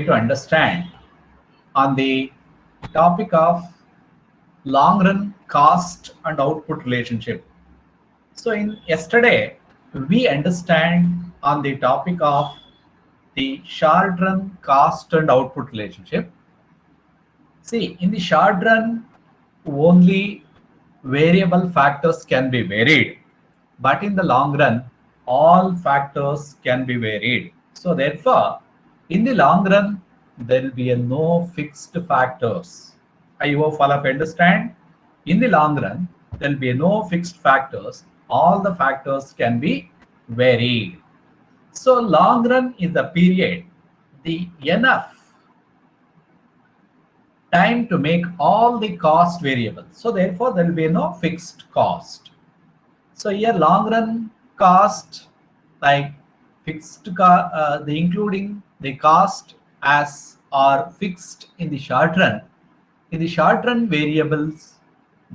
to understand on the topic of long run cost and output relationship. So in yesterday, we understand on the topic of the short run cost and output relationship. See, in the short run, only variable factors can be varied, but in the long run, all factors can be varied. So therefore, in the long run, there will be a no fixed factors. I hope all of you understand. In the long run, there will be a no fixed factors. All the factors can be varied. So long run is the period, the enough time to make all the cost variable. So therefore, there will be no fixed cost. So here long run cost like the including the cost as are fixed in the short run. In the short run variables,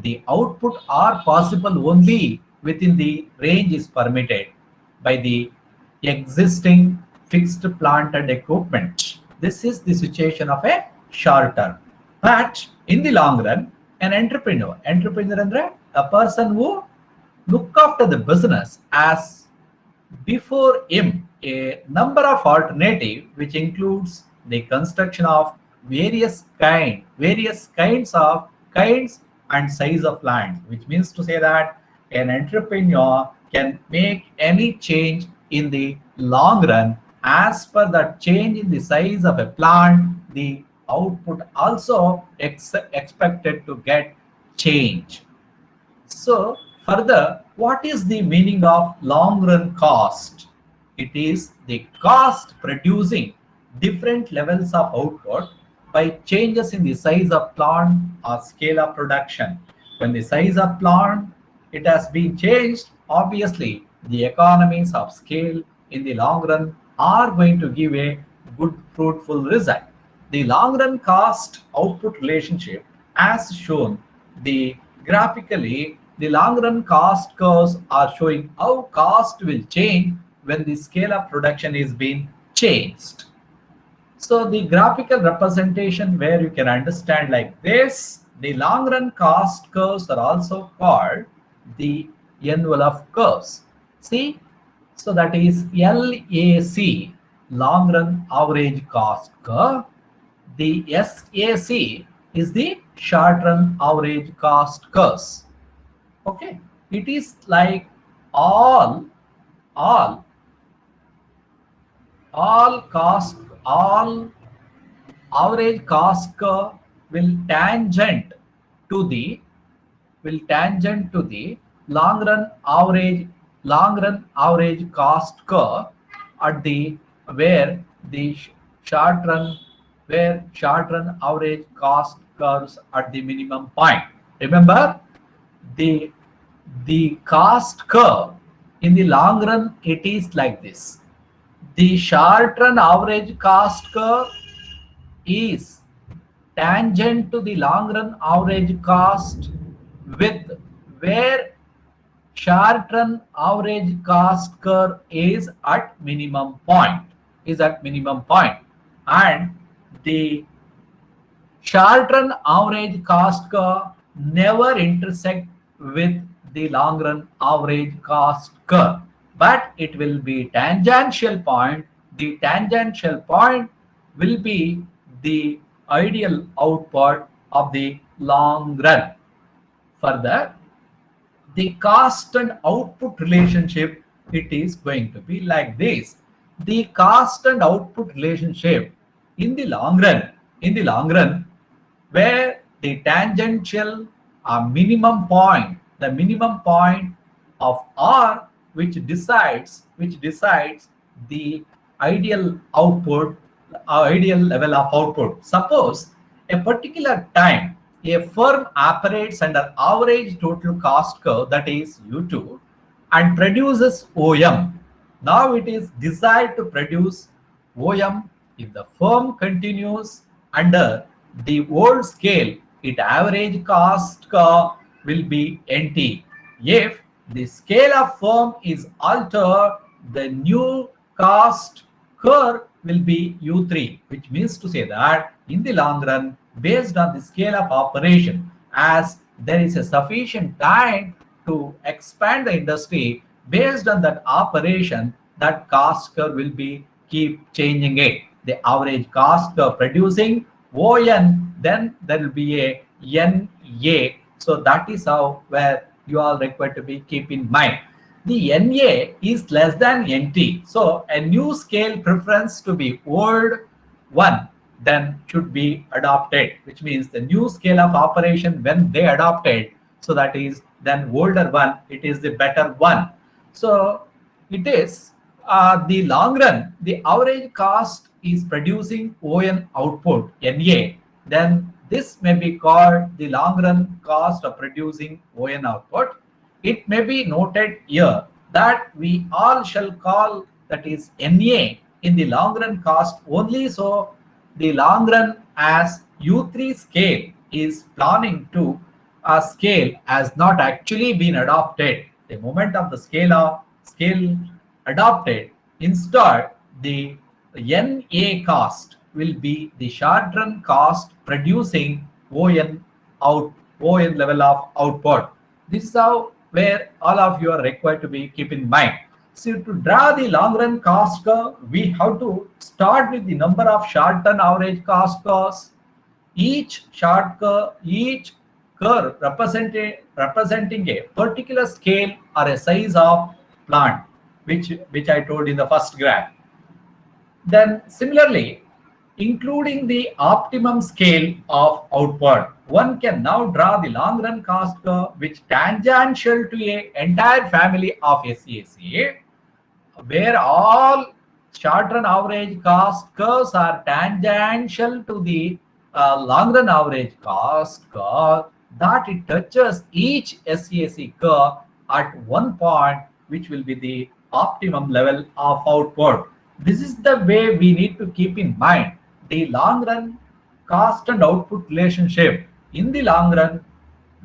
the output are possible only within the range is permitted by the existing fixed plant and equipment. This is the situation of a short term. But in the long run, an entrepreneur ಅಂದ್ರೆ a person who look after the business as before him a number of alternative which includes the construction of various kinds and size of land, which means to say that an entrepreneur can make any change in the long run as per the change in the size of a plant. The output also expected to get change. So further, what is the meaning of long run cost? It is the cost producing different levels of output by changes in the size of plant or scale of production. When the size of plant it has been changed, obviously the economies of scale in the long run are going to give a good fruitful result. The long run cost output relationship as shown the graphically, the long run cost curves are showing how cost will change when the scale of production is being changed. So the graphical representation where you can understand like this, the long run cost curves are also called the envelope curves. See, so that is LAC, long run average cost curve. The SAC is the short run average cost curves. Okay, it is like all all all cost all average cost curve will tangent to the long run average cost curve at the where the short run short run average cost curves at the minimum point. Remember, the the cost curve in the long run it is like this. The short run average cost curve is tangent to the long run average cost with where short run average cost curve is at minimum point, and the short run average cost curve never intersect with the long run average cost curve, but it will be tangential point. The tangential point will be the ideal output of the long run. Further, the cost and output relationship it is going to be like this. The cost and output relationship in the long run where the tangential the minimum point of R which decides the ideal output, ideal level of output. Suppose a particular time a firm operates under average total cost curve, that is U2, and produces OM. Now it is desired to produce OM. If the firm continues under the old scale, its average cost curve will be NT. If the scale of firm is altered, the new cost curve will be U3, which means to say that in the long run, based on the scale of operation, as there is a sufficient time to expand the industry, based on that operation, that cost curve will be keep changing it. The average cost of producing ON, then there will be a NA. So that is how where you are required to be keep in mind. The NA is less than NT. So a new scale preference to be old one then should be adopted, which means the new scale of operation when they adopted, so that is then older one, it is the better one. So it is the long run, the average cost is producing ON output NA, then this may be called the long run cost of producing ON output. It may be noted here that we all shall call that is NA in the long run cost only. So the long run as U3 scale is planning to a scale has not actually been adopted. The moment of the scale adopted, instead the NA cost will be the short run cost producing ON out ON level of output. This is how where all of you are required to be keep in mind. So to draw the long run cost curve, we have to start with the number of short run average cost curves. Each each curve representing a particular scale or a size of plant, which I told in the first graph. Then similarly, including the optimum scale of output, one can now draw the long run cost curve which tangential to a entire family of SCAC, where all short run average cost curves are tangential to the long run average cost curve, that it touches each SCAC curve at one point, which will be the optimum level of output. This is the way we need to keep in mind the long run cost and output relationship. In the long run,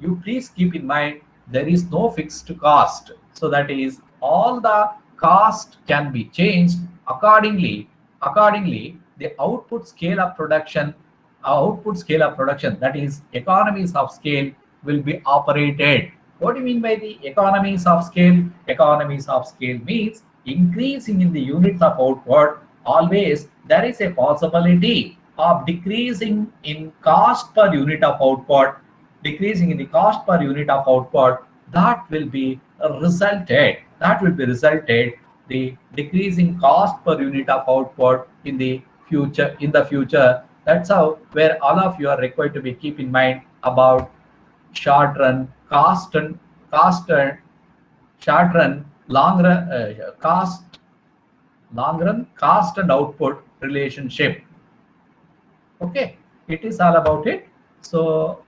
you please keep in mind there is no fixed cost. So that is all the cost can be changed accordingly. Accordingly, the output scale of production, that is economies of scale, will be operated. What do you mean by the economies of scale? Economies of scale means increasing in the units of output. Always there is a possibility of decreasing in cost per unit of output. Decreasing in the cost per unit of output, that will be resulted the decreasing cost per unit of output in the future. That's how where all of you are required to be keep in mind about short run cost and short run long run cost and output relationship. Okay, it is all about it. So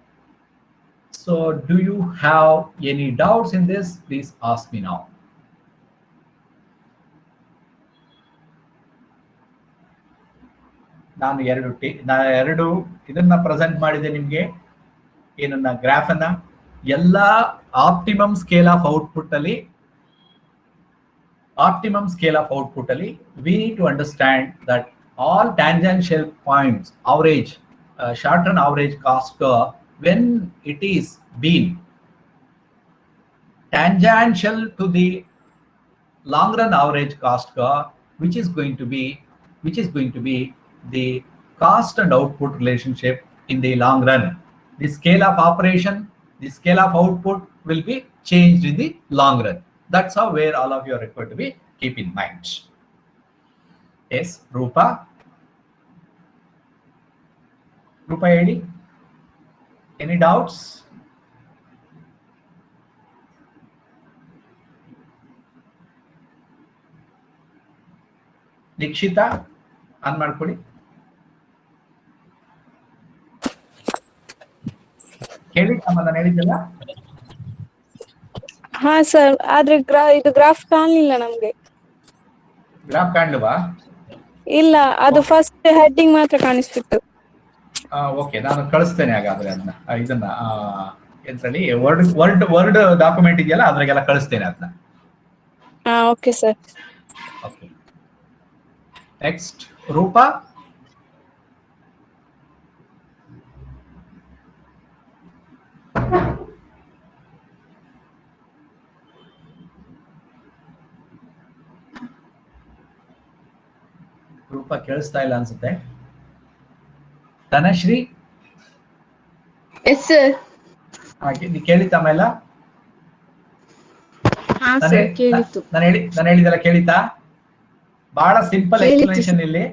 do you have any doubts in this? Please ask me now. ನಾನು ಎರಡು ಇದನ್ನ present ಮಾಡಿದೆ ನಿಮಗೆ ಏನನ್ನ graph ಅನ್ನ ಎಲ್ಲ optimum scale of output ಅಲ್ಲಿ we need to understand that all tangential points average short run average cost curve, when it is been tangential to the long run average cost curve, which is going to be the cost and output relationship in the long run. The scale of operation, the scale of output will be changed in the long run. That's how where all of you are required to be keep in mind. Yes, Rupa Edi, any doubts? Nikshita, on ಮಾಡ್ಕೊಳ್ಳಿ. ಕೇಳಿ ಸಮಾಧಾನ ಹೇಳಿದ್ದಲ್ಲ. ಹಾ sir, ಆದ್ರೆ ಇದು graph ಕಾಣಲಿಲ್ಲ ನಮ್ಗೆ. Graph ಕಾಣಲ್ವಾ? ಇಲ್ಲ, ಅದು ಫಸ್ಟ್ ಹೆಡ್ಡಿಂಗ್ ಮಾತ್ರ ಕಾಣಿಸ್ತಿತ್ತು. ಓಕೆ, ನಾನು ಕಳಿಸ್ತೇನೆ ಹಾಗಾದ್ರೆ ಅದನ್ನ ಇದನ್ನ ಎಂತಲ್ಲಿ ವರ್ಡ್ ಡಾಕ್ಯುಮೆಂಟ್ ಇದೆಯಲ್ಲ ಅದ್ರಾಗೆಲ್ಲ ಕಳಿಸ್ತೇನೆ ಅದನ್ನ. Okay sir. Okay, next Rupa Rupa ಕೇಳಿಸ್ತಾ ಇಲ್ಲ ಅನ್ಸುತ್ತೆ. Dhanashree yes sir. ಕೇಳಿತಾ ಆಮೇಲೆ ಹಾ ಸರ್ ಕೇಳಿತು. ನಾನು ಹೇಳಿದೆಲ್ಲ ಕೇಳಿತಾ? ಬಹಳ ಸಿಂಪಲ್ ಕೇಳಿತು ಎಕ್ಸ್ಪ್ಲನೇಷನ್ ಇಲ್ಲಿ.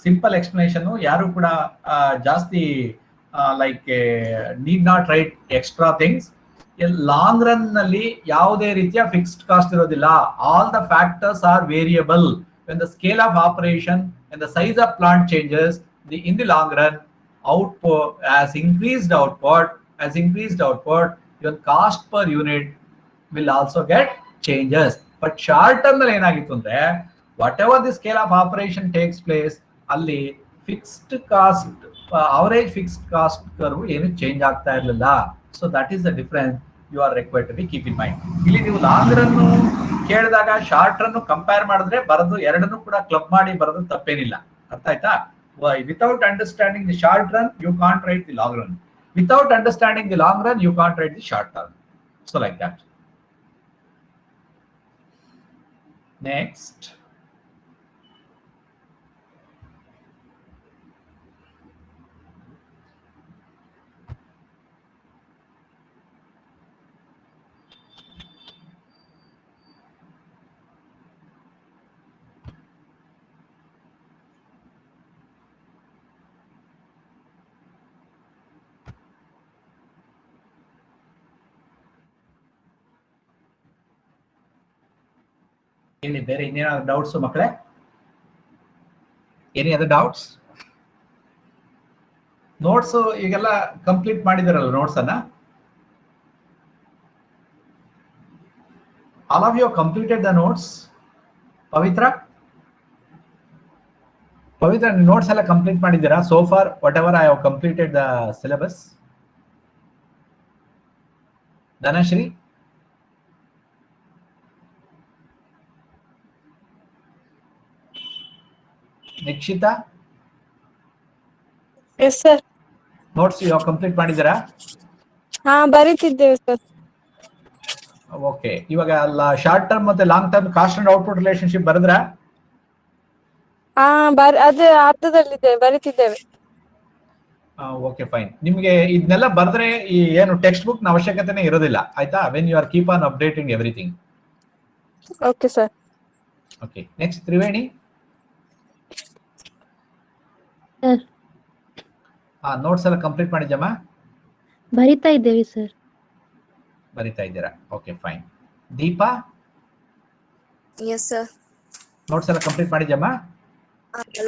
ಸಿಂಪಲ್ ಎಕ್ಸ್ಪ್ಲನೇಷನ್, ಯಾರು ಕೂಡ ಜಾಸ್ತಿ like need not right extra things. Long run ನಲ್ಲಿ ಯಾವುದೇ ರೀತಿಯ ಫಿಕ್ಸ್ಡ್ ಕಾಸ್ಟ್ ಇರೋದಿಲ್ಲ. All the factors are variable. When the scale of operation and the size of plant changes, in the long run, output has increased output, your cost per unit will also get changes. But short term ನಲ್ಲಿ ಏನಾಗಿತ್ತು ಅಂದ್ರೆ, whatever the scale of operation takes place, ಅಲ್ಲಿ fixed cost, average fixed cost curve ಏನು change ಆಗ್ತಾ ಇರಲಿಲ್ಲ. So that is the difference you are required to be keep in mind. ಇಲ್ಲಿ ನೀವು long run ಕೇಳಿದಾಗ ಶಾರ್ಟ್ ರನ್ ಕಂಪೇರ್ ಮಾಡಿದ್ರೆ ಬರೋದು ಎರಡನ್ನೂ ಕೂಡ ಕ್ಲಬ್ ಮಾಡಿ ಬರೋದು ತಪ್ಪೇನಿಲ್ಲ. ಅರ್ಥ ಆಯ್ತಾ? Without understanding the short run you can't write the long run. Without understanding the long run you can't write the short run. So like that. Next, ಇಲ್ಲಿ ಬೇರೆ ಇನ್ನೇನಾದ್ರು ಡೌಟ್ಸ್ ಮಕ್ಕಳೇ? Any other doubts? ನೋಟ್ಸ್ ಈಗೆಲ್ಲ complete ಮಾಡಿದಿರಲ್ಲ notes ಅನ್ನ? All of you completed the notes? Pavitra notes ಎಲ್ಲ complete ಮಾಡಿದ್ದೀರಾ? So for whatever I have completed the syllabus. Dhanashree, Nikshita, yes sir. Notes ಯಾವ ಕಂಪ್ಲೀಟ್ ಮಾಡಿದ್ದೀರಾ? ಹಾ ಬರೀತಿದ್ದೇವೆ ಸರ್. ಓಕೆ, ಇವಾಗ ಶಾರ್ಟ್ ಟರ್ಮ್ ಮತ್ತೆ long term cost and output relationship ಬರೆದ್ರಾ? ಹಾ ಅದು ಅರ್ಧದಲ್ಲಿದೆ, ಬರೀತಿದ್ದೇವೆ. Okay fine. ನಿಮ್ಗೆ ಇದನ್ನೆಲ್ಲ ಬರೆದ್ರೆ ಈ ಏನು ಟೆಕ್ಸ್ಟ್ ಬುಕ್ ನ ಅವಶ್ಯಕತೆನೇ ಇರೋದಿಲ್ಲ, ಆಯ್ತಾ? When you are keep on updating everything. Okay sir. Okay, next Triveni. Notes ಎಲ್ಲ ಕಂಪ್ಲೀಟ್ ಮಾಡಿದ್ಯಮ್ಮ? ಬರಿತಾ ಇದ್ದೇವೆ ಸರ್. ಬರಿತಾ ಇದ್ದೀರಾ? Okay fine. Deepa, yes sir. Notes ಎಲ್ಲ ಕಂಪ್ಲೀಟ್ ಮಾಡಿದ್ಯಮ್ಮ?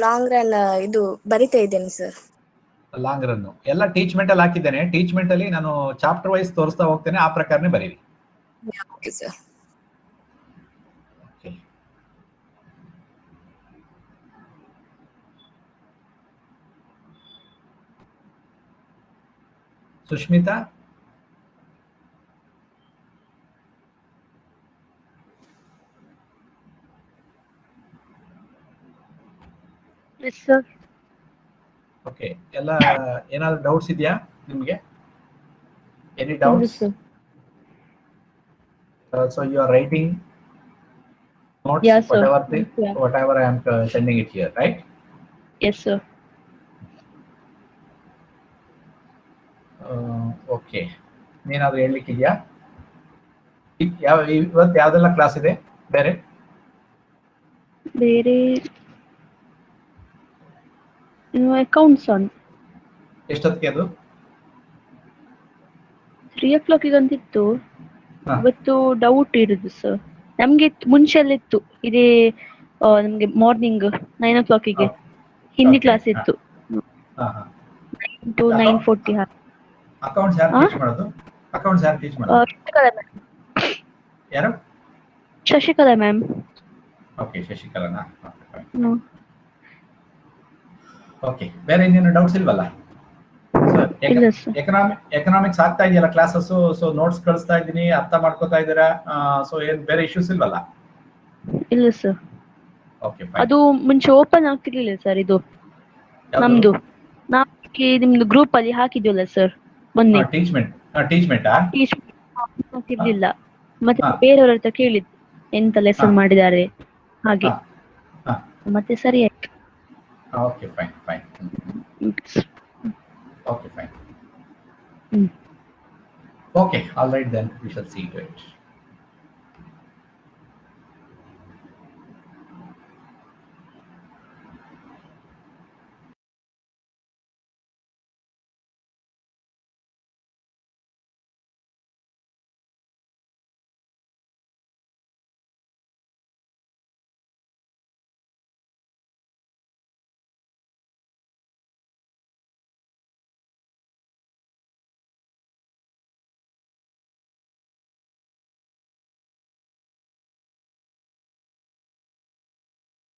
ಲಾಂಗ್ ರನ್ ಇದು ಬರಿತಾ ಇದ್ದೇನೆ ಸರ್. ಲಾಂಗ್ ರನ್ ಎಲ್ಲ ಟೀಚ್ಮೆಂಟ್ ಅಲ್ಲಿ ಹಾಕಿದ್ದೇನೆ. ಟೀಚ್ಮೆಂಟ್ ಅಲ್ಲಿ ನಾನು ಚಾಪ್ಟರ್ ವೈಸ್ ತೋರಿಸ್ತಾ ಹೋಗ್ತೇನೆ, ಆ ಪ್ರಕಾರನೇ ಬರೀರಿ. Okay sir. Okay, Sushmita, yes sir. Okay, ಎಲ್ಲ ಏನಾದ್ರು ಡೌಟ್ಸ್ ಇದೆಯಾ ನಿಮ್ಗೆ? Any doubts? So you are writing notes, Yeah, sir. whatever I am sending it here, right? Yes sir. Okay, ನೀನಾದ್ರೂ ಹೇಳಲಿಕ್ಕಿದ್ಯಾ? ಇವತ್ತು ಯಾವ್ದೆಲ್ಲ ಕ್ಲಾಸ್ ಇದೆ ಬೇರೆ? Accounts on. ಎಷ್ಟೊತ್ತಿಗೆ ಅದು? 3 o'clock ಅಂತಿತ್ತು. ಇವತ್ತು ಡೌಟ್ ಇರುದು ಸರ್. ನಮ್ಗೆ ಮುಂಚೆ ಎಲ್ಲ ಇತ್ತು ಇದೇ ನಮ್ಗೆ ಮಾರ್ನಿಂಗ್ 9 o'clock ಗೆ ಹಿಂದಿ ಕ್ಲಾಸ್ ಇತ್ತು. 9 to 9:40. ಅಕೌಂಟ್ಸ್ ಯಾರು ಟೀಚ್ ಮಾಡೋದು? ಅಕೌಂಟ್ಸ್ ಯಾರು ಟೀಚ್ ಮಾಡೋದು? ಯಾರು? ಶಶಿಕಲಾ ಮ್ಯಾಮ್. ಓಕೆ, ಶಶಿಕಲಾನಾ? ಓಕೆ, ಬೇರೆ ಇನ್ನೇನು ಡೌಟ್ಸ್ ಇಲ್ವಲ್ಲ? ಎಕನಾಮಿಕ್ಸ್ ಆಗ್ತಾ ಇದೆಯಲ್ಲ ಕ್ಲಾಸಸ್? ಸೊ ನೋಟ್ಸ್ ಕಳಿಸ್ತಾ ಇದ್ದೀನಿ, ಅರ್ಥ ಮಾಡ್ಕೋತಾ ಇದ್ದೀರಾ? ಸೊ ಏನ್ ಬೇರೆ ಇಶ್ಯೂಸ್ ಇಲ್ವಲ್ಲ? ಇಲ್ಲ ಸರ್. Okay fine. ಅದು ಮುಂಚೆ ಓಪನ್ ಆಗ್ತಿರ್ಲಿಲ್ಲ ಸರ್. ಇದು ನಮ್ದು ನಾವು ನಿಮ್ದು ಗ್ರೂಪ್ ಅಲ್ಲಿ ಹಾಕಿದ್ವಲ್ಲ ಸರ್ ಮೊನ್ನೆ. ಟೀಚ್ಮೆಂಟಾ? ಆಗ್ತಿರ್ಲಿಲ್ಲ. ಮತ್ತೆ ಬೇರೆಯವ್ರ ಹತ್ರ ಕೇಳಿದ್ದು ಎಂತ ಲೆಸನ್ ಮಾಡಿದ್ದಾರೆ ಹಾಗೆ, ಮತ್ತೆ ಸರಿ ಆಯ್ತು. Okay fine fine. Okay fine. Okay, all right then, we shall see to it.